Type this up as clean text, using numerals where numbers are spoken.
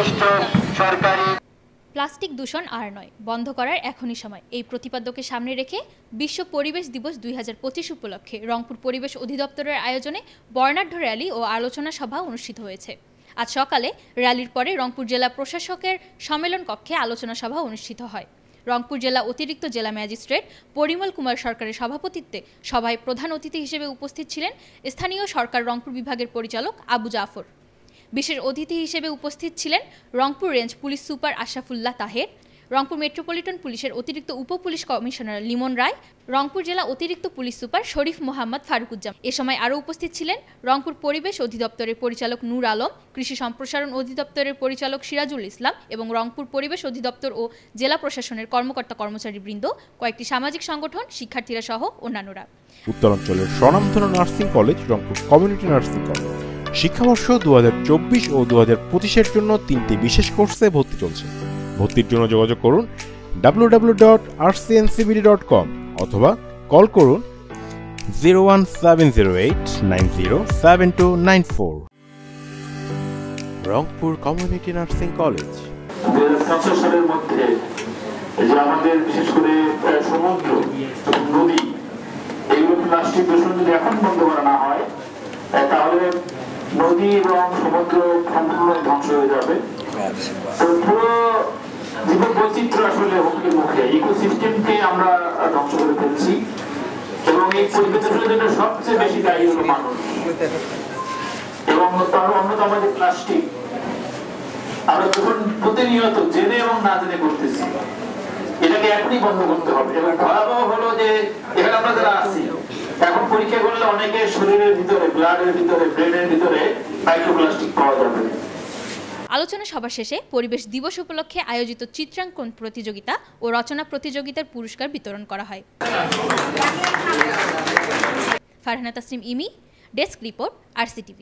বিশিষ্ট সরকারি। প্লাস্টিক দূষণ আর নয়, বন্ধ করার এখনই সময়। এই প্রতিপাদ্যকে সামনে রেখে বিশ্ব পরিবেশ দিবস 2025 উপলক্ষে রংপুর পরিবেশ অধিদপ্তরের আয়োজনে বর্ণাঢ্য র্যালি ও আলোচনা সভা অনুষ্ঠিত হয়েছে। আজ সকালে র্যালির পরে রংপুর জেলা প্রশাসকের সম্মেলন কক্ষে আলোচনা সভা অনুষ্ঠিত হয়। রংপুর জেলা অতিরিক্ত জেলা ম্যাজিস্ট্রেট পরিমল কুমার সরকারের সভাপতিত্বে সভায় প্রধান অতিথি হিসেবে উপস্থিত ছিলেন স্থানীয় সরকার রংপুর বিভাগের পরিচালক আবু জাফর। বিশেষ অতিথি হিসেবে উপস্থিত ছিলেন Rangpur range police super Ashrafullah Taher, Rangpur metropolitan পুলিশের অতিরিক্ত উপপুলিশ কমিশনার লিমন রায়, রংপুর জেলা অতিরিক্ত পুলিশ সুপার শরীফ মোহাম্মদ ফারুকুজ্জামান। এ সময় আরও উপস্থিত ছিলেন রংপুর পরিবেশ অধিদপ্তরের পরিচালক নূর আলম, কৃষি সম্প্রসারণ অধিদপ্তরের পরিচালক সিরাজুল ইসলাম এবং রংপুর পরিবেশ অধিদপ্তর ও জেলা প্রশাসনের কর্মকর্তা কর্মচারীবৃন্দ, কয়েকটি সামাজিক সংগঠন, শিক্ষার্থীরা সহ অন্যান্যরা। উত্তরাঞ্চলের স্বনামধন্য nursing college Rangpur community nursing college শিক্ষাবর্ষ 2024 ও 2025-এর জন্য 3টি বিশেষ কোর্সে ভর্তি চলছে। ভর্তির জন্য যোগাযোগ করুন www.rcncbd.com অথবা কল করুন 01708907294। Rangpur community nursing college. 2050 সালের মধ্যে যে আমাদের বিশেষ করে সমুদ্র, নদী, এইগুলো প্লাস্টিক দূষণ যদি এখন বন্ধ করা না হয় তাহলে নদী এবং সমুদ্র সম্পূর্ণ ধ্বংস হয়ে যাবে। তো পুরো জীবন বৈচিত্র্য আসলে হুমকির মুখে, ইকোসিস্টেমকে আমরা ধ্বংস করে ফেলছি এবং এই পরিবেশ দূষণের জন্য সবচেয়ে বেশি দায়ী হলো মানুষ এবং তার অন্যতম আমাদের প্লাস্টিক। আমরা যখন প্রতিনিয়ত জেনে এবং না জেনে করতেছি, এটাকে এখনই বন্ধ করতে হবে। এবং ভয়াবহ হলো যে এখানে আমরা যারা আছি এখন পরীক্ষা করলে অনেকের শরীরের ভিতরে, ব্লাডের ভিতরে, ব্রেনের ভিতরে মাইক্রোপ্লাস্টিক পাওয়া যাবে। আলোচনা সভা শেষে পরিবেশ দিবস উপলক্ষে আয়োজিত চিত্রাঙ্কন প্রতিযোগিতা ও রচনা প্রতিযোগিতার পুরস্কার বিতরণ করা হয়। Farhana Tasnim Imi, desk report, RCTV।